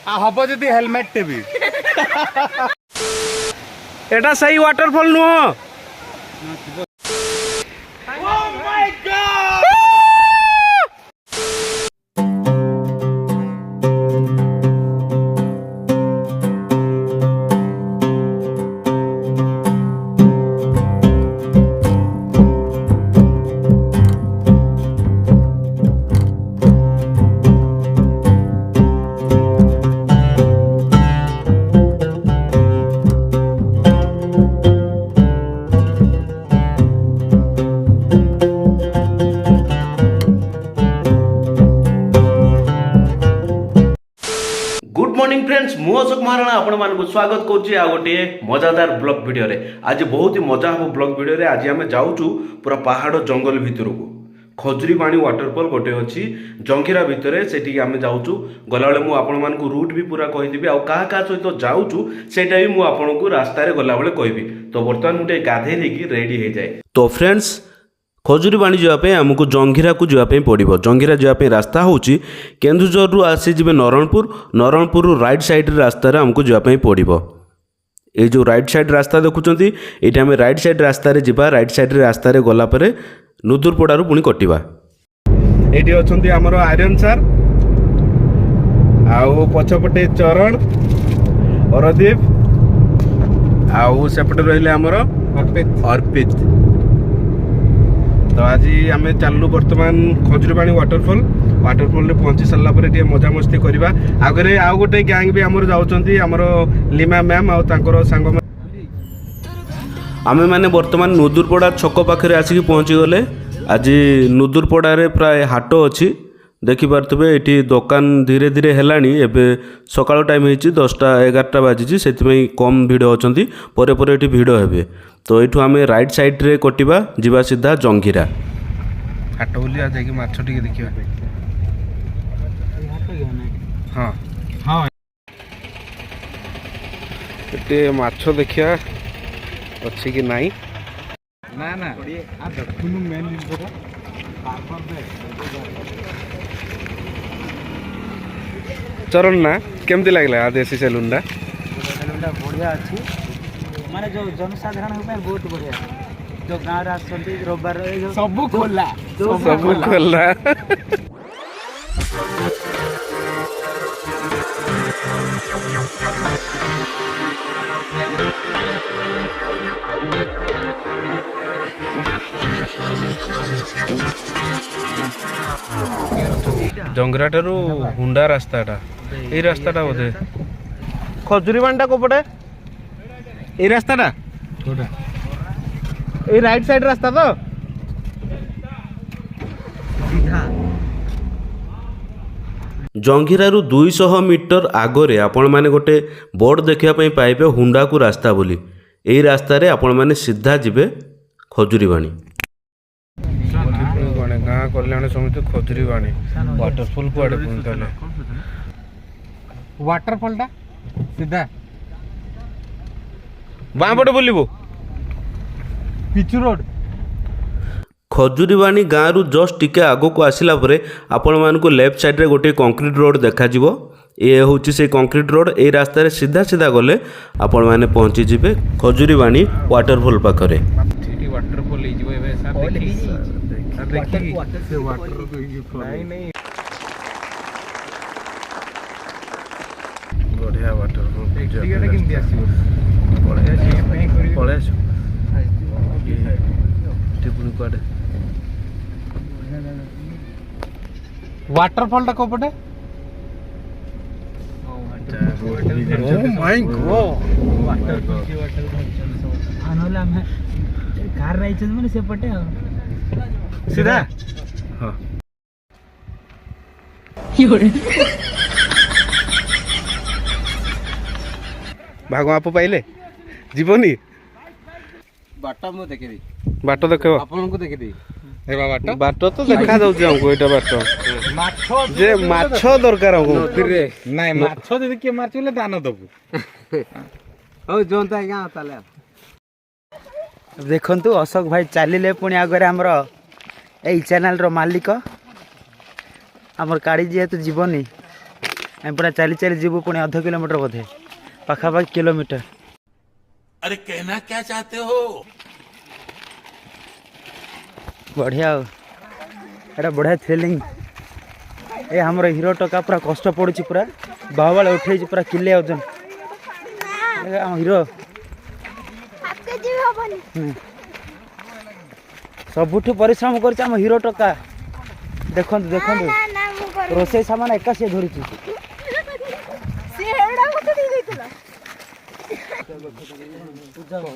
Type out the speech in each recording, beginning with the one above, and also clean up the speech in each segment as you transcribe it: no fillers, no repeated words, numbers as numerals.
हम जदि हेलमेट टे भी एटा सही वाटरफॉल नुह। गुड मॉर्निंग फ्रेंड्स, मु अशोक महाराणा आपण मानकु स्वागत करुच्ची आ गोटे मजादार ब्लॉग वीडियो रे। आज बहुत ही मजा हम ब्लॉग वीडियो रे। आज आम जाऊँ पूरा पहाड़ जंगल भितर को खजुरीबाणी वाटरफॉल गोटे अच्छी जंगीरा भितर से आम जाऊँ। गला मुझे आपण मानकु रूट भी पूरा कहीदेवी आ क्या सहित जाऊँ सेटा भी मुझे रास्तार गला बेले कहबी। तो बर्तमान मुझे गाधे देकी रेडी हो जाए। तो फ्रेंड्स खजुरीबाणी जावाई आमको जंगीरा को जावाई पड़ो। जंगीरा जावाई रास्ता हूँ केन्दुझर आसी जी नरणपुर राइट साइड रास्तार आमको जावाई पड़ो। ये जो राइट साइड रास्ता देखुं ये आम राइट साइड रास्तार जा राइट साइड रास्तार गलापर नुदुरपड़ारू पुणी कटिबा। ये अच्छा आमर आर्यन सार आउ पछपटे चरण अरदीप आउ सेपटे रहिले आमर अर्पित। तो आज आम चलू बर्तमान खजुरीबाणी वाटरफॉल रे पहुंची सारा पर मजा मस्ती करवा। आगे आउ गोटे गैंग भी आमर जाउछंती आमर लीमा मैम आउ तांकर सांग। आमे माने वर्तमान नुदुरपड़ा छक पाखे आसिक पहुँची गले। आज नुदुरपड़ा प्राय हाट अच्छी देखी पारे ये दुकान धीरे धीरे हेलानी। एबे सकाळ टाइम होती 10टा 11टा बाजी से कम भिड़ अच्छा पर ये भिड़ हे। तो ये आम राइट साइड रे कटिबा जीवा सीधा जंगीरा हाट बोली आज माछ टिके देखिबा। हाँ हाँ ये माछ देखिया अच्छी कि नहीं ना ना आ देखुनु मेन जिनसटा चरण ना केमती लागला देसी सैलून टा बढ़िया अच्छी माने जो जनसाधारण बहुत बढ़िया जो गाँव आसती रविवार सब खोला सब खोला। जंगरा ठारू हुंडा रास्ताटा ये रास्ताटा बोधे खजुरीबाणी कोपटे ये रास्ताटा ये राइट साइड रास्ता तो जंगीरारू 200 मीटर आगरे आपण माने गोटे बोर्ड देखिया पाइबे हुंडा को रास्ता बोली। यही रास्ता रे आपण माने सीधा जिबे खजुरीबाणी। गाँ कल्याण समिति खजुरीबाणी वाटरफॉल कुआडे पहुंचले वाटरफॉल टा सीधा बाँ पटे बोलिबो पिचु रोड। खजुरीबाणी गाँव रु जस्ट टिके आगो को आसिला परे आपण मानकु लेफ्ट साइड रे गोटे कंक्रीट रोड देखा जिवो। ये होची से कंक्रीट रोड। ए रास्ता रे सीधा सीधा गले आपण माने पहुंची जिबे खजुरीबाणी वाटरफॉल पाखरे। ठीक वाटरफॉल हे जिवो एबे सर देखि सर देखि से वाटर नहीं नहीं बढ़िया वाटरफॉल टिकेट किंती आसीबो बढ़िया से पे करी पळे आसु टिपुनी काडे वाटरफॉल टा कोपटे ओ माय गॉड आनोला हम कार रही छ माने सेपटे सीधा हां भागो आप पाइले जीवनी बाटा मु देखि बाट देखो आपन को देखि दी ए बाटा बाट तो देखा जाउछ हमको एटा बाट माछ जे माछ दरकार हमको रे नाही माछ जदी के मारचले दान दबु हो जोंता गां ताले देखंतु अशोक भाई चलिले पुणी आगे आमर यही चैनल रो मालिक आमर काढ़ी जेहेतु जीवनी हम पूरा चली चली जीवु पुणी 0.5 किलोमीटर बोधे पाखापाखि किलोमीटर। अरे कहना क्या चाहते हो? बढ़िया एटा बढ़िया थ्रिलिंग। ए हमर हीरो टका पूरा कष्ट पड़ुची पूरा बाहुबल उठे पूरा किले ओजन हम हीरो सबुठ परिश्रम कर हीरो टका। देखो देखो रोसई सामान एका सी धरी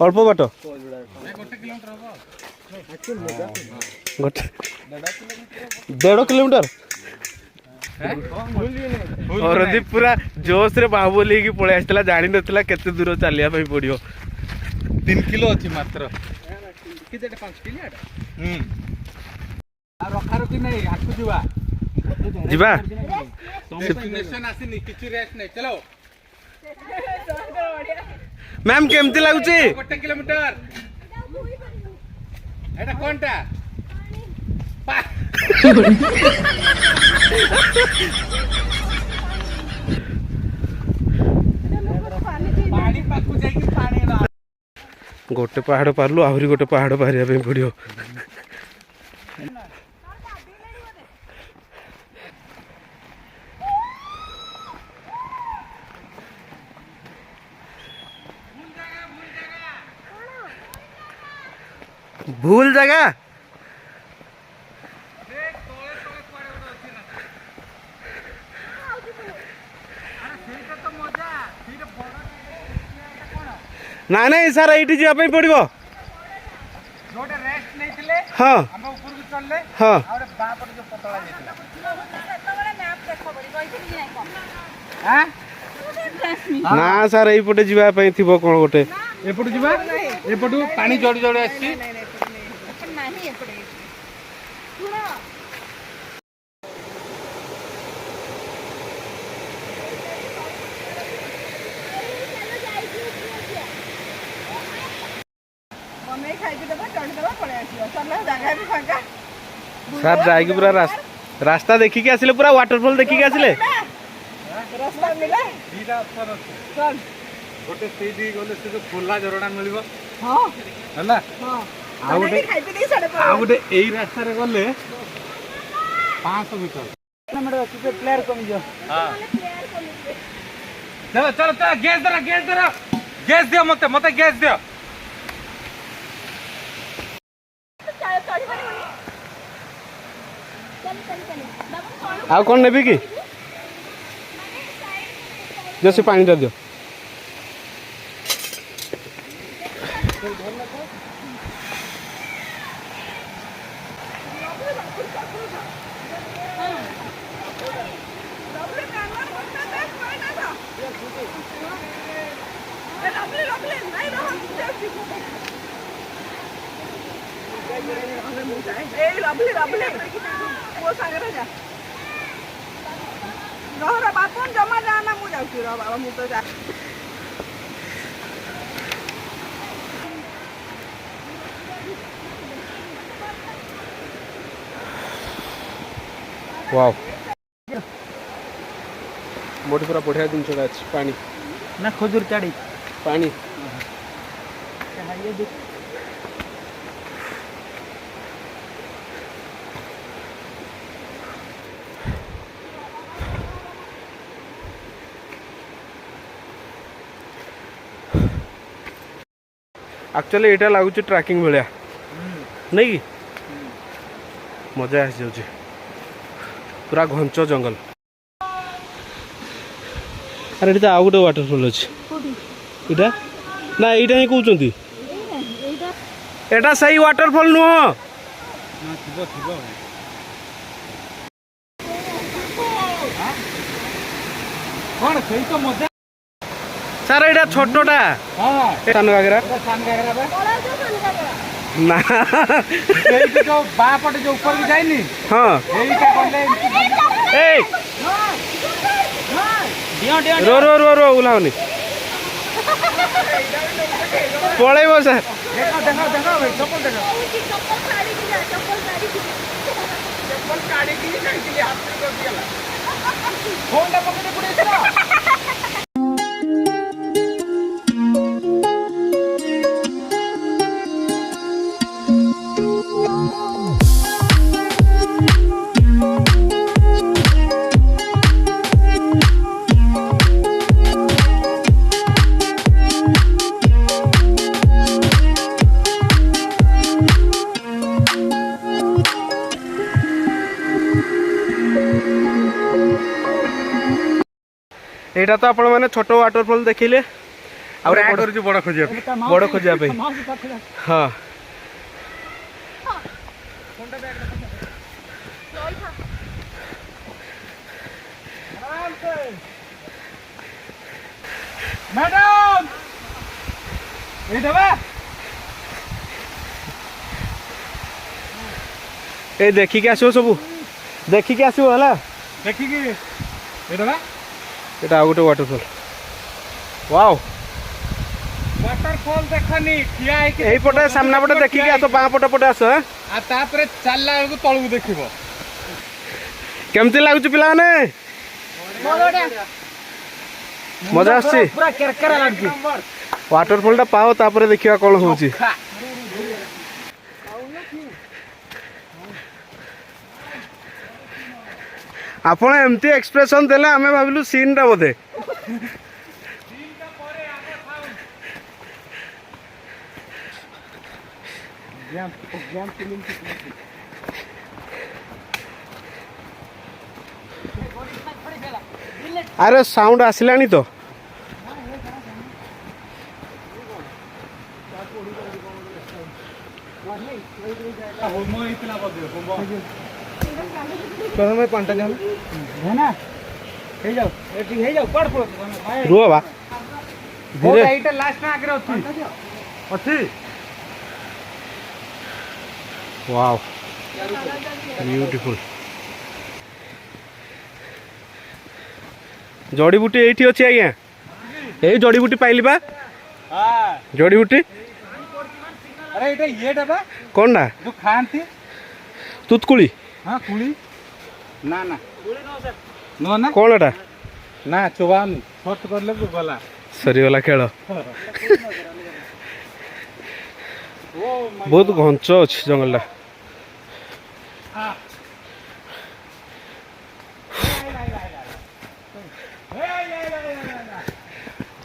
अल्प बाट गोटे 1.5 किलोमीटर औरदीप पूरा जोश रे बाहुबली की पळै आस्थिला जानि नथिला केते दूर चलिया पई पड़ियो। 3 किलो अछि मात्र केते 5 किलो आ रखा रखी नहीं आकु जीवा जीवा डेस्टिनेशन आसीनी किछि रेस्ट नहीं चलो मैम केमती लागुची 1 किलोमीटर एटा कोनटा पानी पाकु जाई कि पानी ना गोटे पहाड़ पारलु आहरी गोटे पहाड़ पारिया पे पड़ियो। भूल जगह ना नहीं सर ये जावाई पड़ो जोटे रेस्ट नहीं थिले हाँ हम ऊपर को चलले हाँ और बा पर जो पतला जेतला हां ना सर एपटे जावाई थी कौन गोटे एपटू जीवा एपटू पानी जोड़ी जोड़ी आसी सर जाएगी पूरा रास्ता देखिक आसिले पूरा वाटरफॉल देखिक आसिले गोटे सीधी गले से जो खोला झरଣା मिलिबो हां हला आ गोटे एई रास्ता रे गले 500 मीटर किलोमीटर किते प्लेयर कम जो। हां चलो चलो चलो गैस दियो मते गैस दियो आ कौन नेबी की जैसे पानी टा दियो बापन जमा जाना मु जाउची रो बाबा मु तो जा वाओ मोटी पूरा बढ़िया दिन चढ़ा पानी ना खजूर चाड़ी पानी ये देख एक्चुअली एटा लगुच ट्रैकिंग भाया नहीं कि मजा आस जाऊँ पूरा घंच जंगल। अरे ये आउ गोटे वाटरफॉल अच्छे इटा ना यहाँ ही कहते एटा सही वाटरफॉल नुह कौन सही तो मजा सर ये छोटा हां सान घाघरा ना जो बापट जो ऊपर की जाइनी हाँ एईटा गले ए रो रो रो रो उलावनी पड़ेब सर देखो देखो देखो भाई चप्पल देखो चप्पल काढ़ी की जाइतिली हाथ में कर दियाला फोन पकड़े पड़े थे ना एटा तो आपण माने छोटो वाटरफॉल देखिले और आ कर जो बड़ा खोजिया बड़ खोजिया पे हाँ मैडम ये देबे ए देखी के आसो सब देखी के आसो हला देखी कि ये देबे एटा आ गोटे वाटरफॉल वाओ वाटरफॉल देखनी किया है कि एही पटे सामना पटे देखी के आसो बाँ पटे पटे आसो हैं आ तापरे चलला को तळु देखिबो केमती लागुच पिला ने मजा आसी पूरा केरकेरा लागछि वाटरफॉल टा पाओ तापरे देखिया कोन होउची आपण एमती एक्सप्रेशन देले आमे भाबिलु सीन टा बोधे अरे साउंड आसिलानी तो होमो इतना बदे होमो प्रथम पांटा जान है ना हे जाओ एटी हे जाओ पड़ पड़ रुआ बा धीरे धीरे एटा लास्ट ना आगे अछि वाओ ब्यूटीफुल जड़ी बूटी एठी अछि आज्ञा ए जड़ी बूटी पाइली बा हां जड़ी बूटी अरे एटा ये डबा कोन ना जो खांती तुतकुली हां कुली ना ना नो ना कोन एटा ना चोबानी शॉर्ट कर ले गला सरी वाला खेल बहुत घंच अछि जंगल टा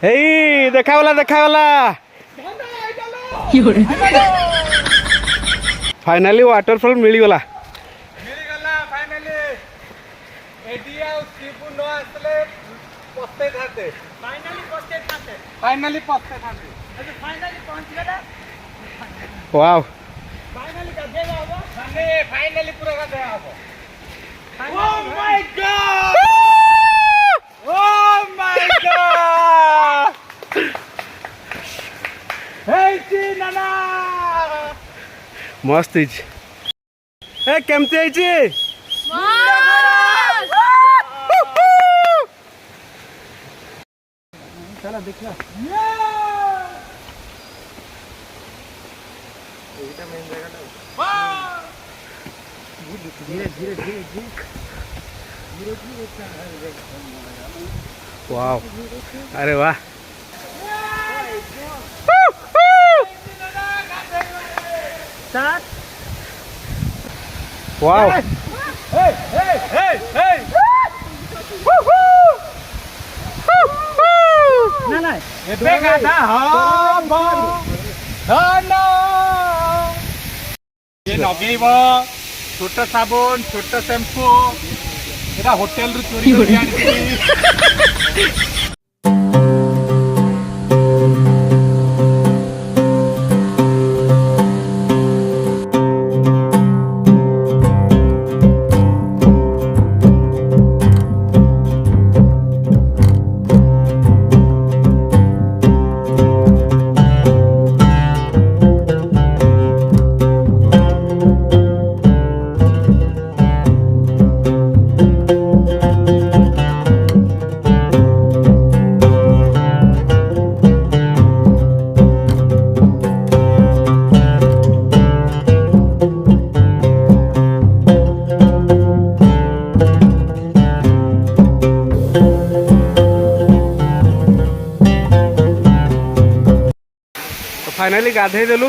हेई देखावला फाइनली वाटरफॉल मिली गला फाइनली एडिया सीपु नो आसले पस्ते थाते फाइनली पस्ते थाते वाओ फाइनली पूरा का दे आबो oh my god oh my god हे ची नाना मस्त हिच ए केमती हिची चला देखला धीरे धीरे धीरे वाओ अरे वाह वाओ हे हे हे हे ना ना एबे गाधा हम धनो ये नगेइबो छोटा साबुन छोटा शैम्पू एरा होटल रु चोरी करि आनिछि फाइनाली गाधे देलु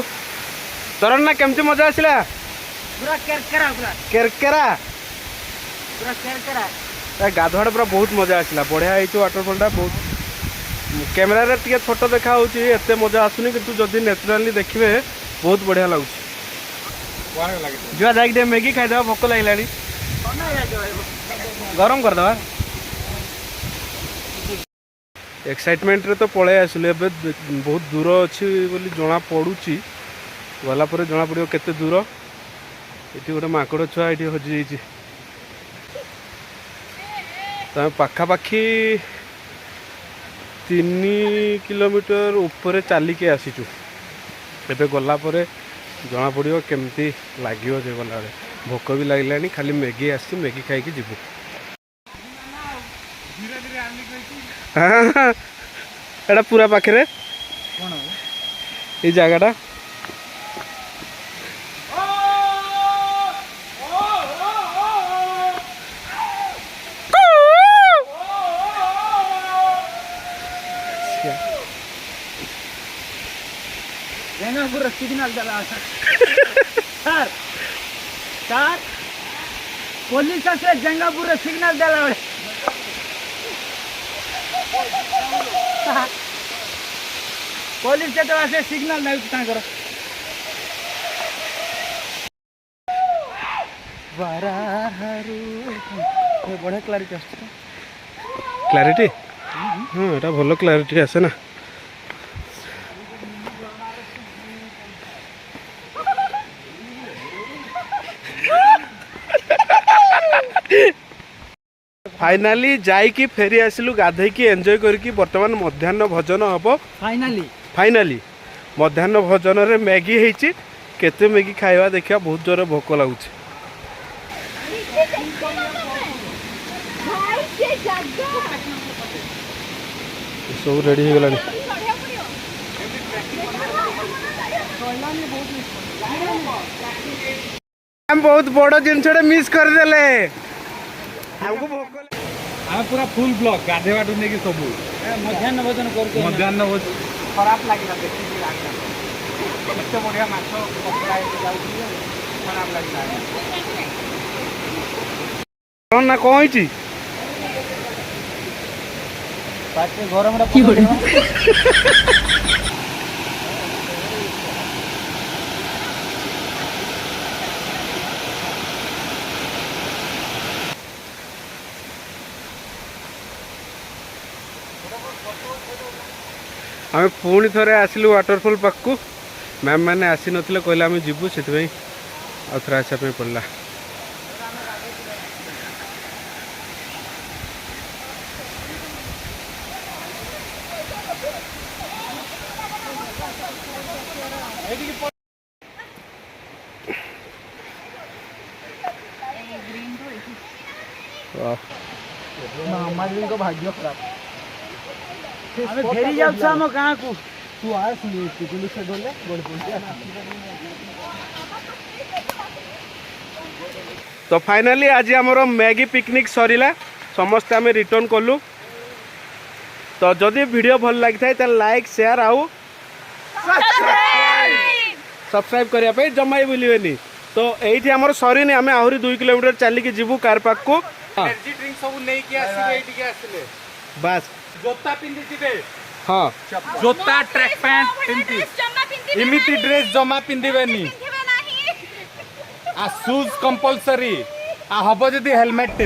तरण ना केमती मजा आसिला पूरा केरकेरा केरकेरा पूरा केरकेरा गाधुआड़ पूरा बहुत मजा आसिला बढ़िया होती वाटरफॉल टा बहुत कैमेरा रे टिके छोट देखा होची एते मजा आसुनी किंतु जदी नेचुरली देखिबे बहुत बढ़िया लाଗୁଛି जुआ जाके ଟିକେ मैगी खाइदेवा भोक लागलानी गरम करदेवा एक्साइटमेंट रे तो पळे आसले एबे बहुत दूर अछि बोली जना पडुची गला पर जना पड़ियो केते दूर एठी गोटे माकड़ छुआ एठी हजि जाइछि तमे पाखा पाखी 3 किलोमीटर ऊपर चलिके आसीचु एबे गला परे जना पड़ियो केमती लागियो जे गला रे भोक भी लागलानी खाली मैगी आसी मैगी खाई के जीवु एटा पूरा पाखे ये जगह पूरा सिग्नल दला सर सर पुलिस से जंगापुर सिग्नल दला पुलिस तो आसे सिग्नल नहीं तांकर बढ़िया क्लारिटी क्लारिटी हाँ एटा भलो क्लारिटी आसे ना फाइनाली जाइकी फेरी आसिलु गाधे की एंजॉय करके वर्तमान मध्याह्न भोजन हम फाइनाली मध्याह्न भोजन रे मैगी हेची केते मैगी खाइबा देखिया बहुत जोर भोक लागुची सब रेडी हो गलानी हम बहुत बड़ जिनसटे मिस कर देले हमको भोक आम पूरा फुल ब्लॉक गाधे बाटू नहीं कि सब मध्याह्न भोजन करके मध्याह्न भोजन खराब लगे एत बढ़िया माछ खराब लगे ना कौन गरम आम पुणी थे आसिलु वाटरफॉल पाखु मैम मैंने आसी नथिले कहले आम जीवु से आउ थे आसापी पड़ा भाग्य खराब आमे फेरी जाउछ हम गाँ को तू आए सुनी पुलिस से गले गोल तो फाइनाली आज आमर मैगी पिकनिक सरीला समस्ते आम रिटर्न कलु तो जदि वीडियो भल लगी था लाइक शेयर आउ सब्सक्राइब करने जमा भूलेनि तो ये आमर सरीनी आम आहरी 2 किलोमीटर चलिकी जीवु कार पाक को एनर्जी ड्रिंक सब नहीं कि आसिले बस जोता पिंदी जिबे हाँ जोता ट्रैक पैंट पिंदी इमिति ड्रेस जमा पिंदिबेनी आ शूज कंपलसरी आ हबो जदी हेलमेट टे